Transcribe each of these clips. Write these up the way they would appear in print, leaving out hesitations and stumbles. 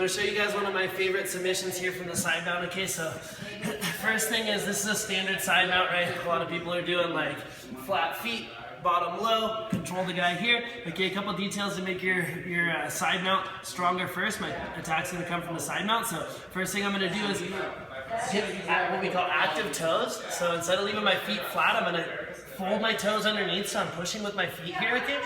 going to show you guys one of my favorite submissions here from the side mount. Okay, so first thing is this is a standard side mount, right? A lot of people are doing like flat feet, bottom low, control the guy here. Okay, a couple details to make your side mount stronger first. My attack's going to come from the side mount. So first thing I'm going to do is hit what we call active toes. So instead of leaving my feet flat, I'm going to fold my toes underneath, so I'm pushing with my feet here, okay?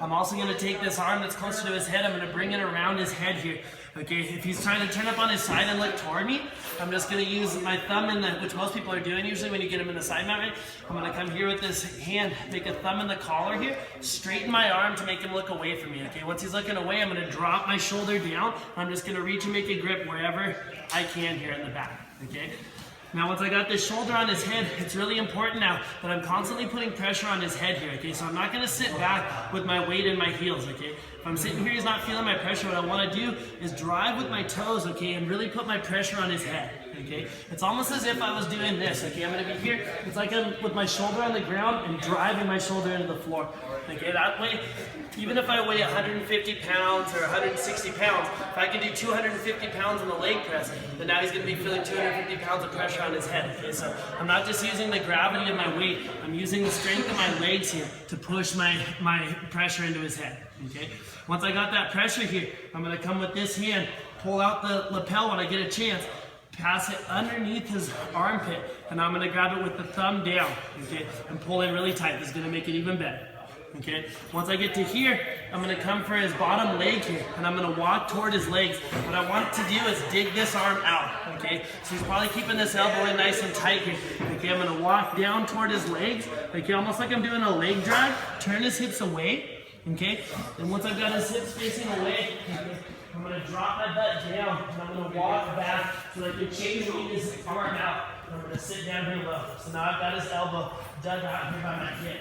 I'm also going to take this arm that's closer to his head, I'm going to bring it around his head here, okay? If he's trying to turn up on his side and look toward me, I'm just going to use my thumb in the, which most people are doing usually when you get him in the side mount, right? I'm going to come here with this hand, make a thumb in the collar here, straighten my arm to make him look away from me, okay? Once he's looking away, I'm going to drop my shoulder down, I'm just going to reach and make a grip wherever I can here in the back, okay? Now once I got this shoulder on his head, it's really important now that I'm constantly putting pressure on his head here, okay? So I'm not going to sit back with my weight in my heels, okay? If I'm sitting here, he's not feeling my pressure, what I want to do is drive with my toes, okay, and really put my pressure on his head, okay? It's almost as if I was doing this, okay? I'm going to be here, it's like I'm with my shoulder on the ground and driving my shoulder into the floor, okay? That way, even if I weigh 150 pounds or 160 pounds, if I can do 250 pounds in the leg press, then now he's going to be feeling 250 pounds of pressure on his head, okay? So I'm not just using the gravity of my weight, I'm using the strength of my legs here to push my pressure into his head, okay? Once I got that pressure here, I'm going to come with this hand, pull out the lapel when I get a chance, pass it underneath his armpit, and I'm going to grab it with the thumb down, okay, and pull in really tight. This is going to make it even better. Okay, once I get to here, I'm going to come for his bottom leg here, and I'm going to walk toward his legs. What I want to do is dig this arm out, okay? So he's probably keeping this elbow in nice and tight here. Okay, I'm going to walk down toward his legs, okay, almost like I'm doing a leg drag, turn his hips away, okay? And once I've got his hips facing away, okay, I'm going to drop my butt down, and I'm going to walk back so I can change his arm out. I'm going to sit down here low. So now I've got his elbow dug out here by my hip.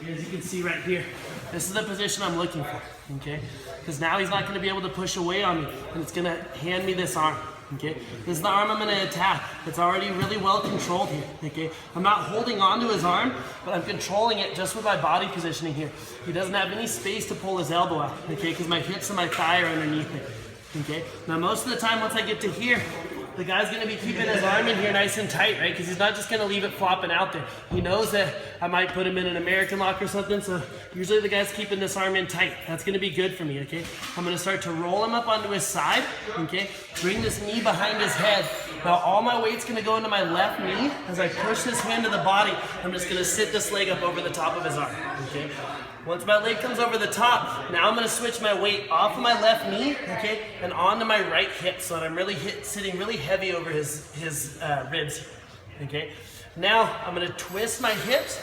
Okay, as you can see right here, this is the position I'm looking for, okay? Because now he's not going to be able to push away on me, and it's going to hand me this arm, okay? This is the arm I'm going to attack. It's already really well controlled here, okay? I'm not holding onto his arm, but I'm controlling it just with my body positioning here. He doesn't have any space to pull his elbow out, okay? Because my hips and my thigh are underneath it, okay? Now most of the time once I get to here, the guy's going to be keeping his arm in here nice and tight, right? Because he's not just going to leave it flopping out there. He knows that I might put him in an American lock or something, so usually the guy's keeping this arm in tight. That's going to be good for me, okay? I'm going to start to roll him up onto his side, okay? Bring this knee behind his head. Now all my weight's going to go into my left knee. As I push this hand to the body, I'm just going to sit this leg up over the top of his arm, okay? Once my leg comes over the top, now I'm going to switch my weight off of my left knee, okay, and onto my right hip so that I'm really sitting really heavy over his ribs, okay. Now I'm going to twist my hips,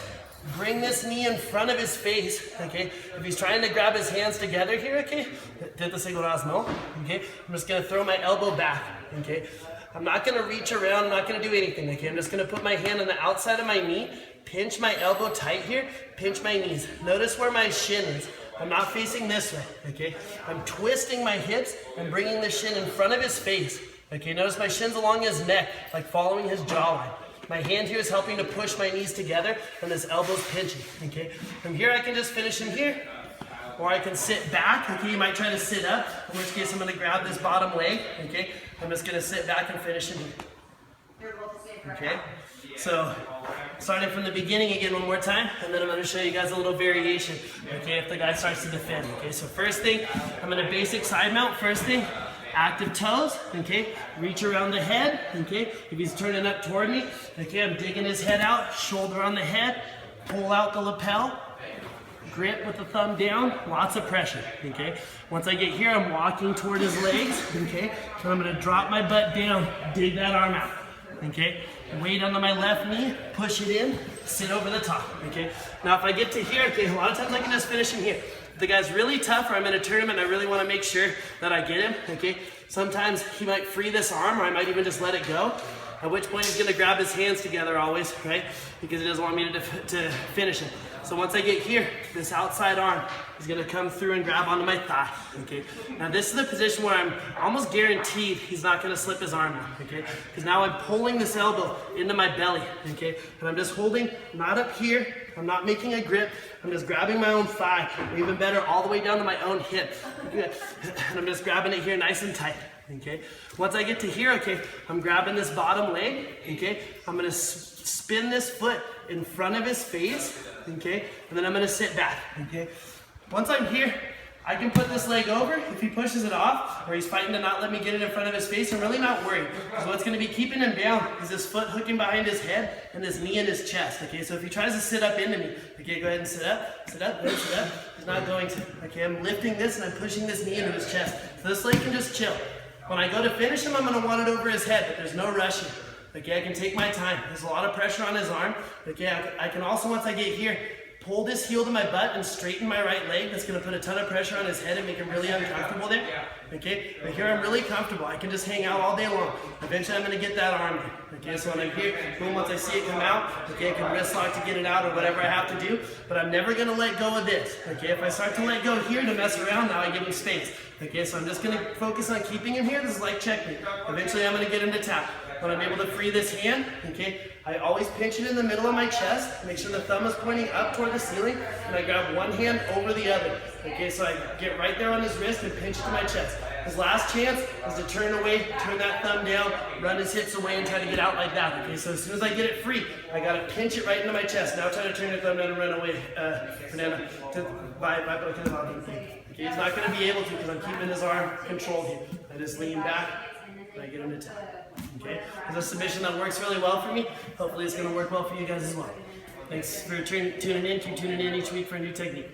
bring this knee in front of his face, okay. If he's trying to grab his hands together here, okay, okay, I'm just going to throw my elbow back, okay. I'm not going to reach around, I'm not going to do anything, okay. I'm just going to put my hand on the outside of my knee, pinch my elbow tight here, pinch my knees. Notice where my shin is. I'm not facing this way, okay? I'm twisting my hips and bringing the shin in front of his face, okay? Notice my shin's along his neck, like following his jawline. My hand here is helping to push my knees together and this elbow's pinching, okay? From here I can just finish him here, or I can sit back, okay? You might try to sit up, in which case I'm gonna grab this bottom leg, okay? I'm just gonna sit back and finish him here, okay? So, starting from the beginning again one more time, and then I'm going to show you guys a little variation, okay, if the guy starts to defend, okay. So first thing, I'm going to basic side mount, first thing, active toes, okay, reach around the head, okay, if he's turning up toward me, okay, I'm digging his head out, shoulder on the head, pull out the lapel, grip with the thumb down, lots of pressure, okay. Once I get here, I'm walking toward his legs, okay, and I'm going to drop my butt down, dig that arm out. Okay, weight onto my left knee, push it in, sit over the top, okay? Now if I get to here, okay, a lot of times I can just finish him here. If the guy's really tough or I'm in a tournament and I really want to make sure that I get him, okay? Sometimes he might free this arm or I might even just let it go, at which point he's going to grab his hands together always, right? Because he doesn't want me to finish him. So once I get here, this outside arm is going to come through and grab onto my thigh, okay? Now this is the position where I'm almost guaranteed he's not going to slip his arm out, okay? Because now I'm pulling this elbow into my belly, okay? And I'm just holding, not up here, I'm not making a grip, I'm just grabbing my own thigh, or even better, all the way down to my own hip, okay? And I'm just grabbing it here nice and tight, okay? Once I get to here, okay, I'm grabbing this bottom leg, okay? I'm gonna spin this foot in front of his face, okay? And then I'm gonna sit back, okay? Once I'm here, I can put this leg over. If he pushes it off, or he's fighting to not let me get it in front of his face, I'm really not worried. Because what's gonna be keeping him down is this foot hooking behind his head and this knee in his chest, okay? So if he tries to sit up into me, okay, go ahead and sit up, sit up, sit up. He's not going to, okay? I'm lifting this and I'm pushing this knee into his chest. So this leg can just chill. When I go to finish him, I'm gonna want it over his head, but there's no rushing. Okay, I can take my time. There's a lot of pressure on his arm. Okay, I can also, once I get here, pull this heel to my butt and straighten my right leg. That's gonna put a ton of pressure on his head and make him really uncomfortable there. Okay, but here I'm really comfortable. I can just hang out all day long. Eventually I'm gonna get that arm there. Okay, so when I'm here, boom, once I see it come out, okay, I can wrist lock to get it out or whatever I have to do, but I'm never gonna let go of this. Okay, if I start to let go here to mess around, now I give him space. Okay, so I'm just gonna focus on keeping him here. This is like checkmate. Eventually I'm gonna get him to tap. When I'm able to free this hand, okay, I always pinch it in the middle of my chest, make sure the thumb is pointing up toward the ceiling, and I grab one hand over the other. Okay, so I get right there on his wrist and pinch to my chest. His last chance is to turn away, turn that thumb down, run his hips away and try to get out like that. Okay, so as soon as I get it free, I gotta pinch it right into my chest. Now try to turn the thumb down and run away. Banana. Okay, he's not gonna be able to because I'm keeping his arm controlled here. I just lean back and I get him to tap. Okay, it's a submission that works really well for me. Hopefully it's gonna work well for you guys as well. Thanks for tuning in. Keep tuning in each week for a new technique.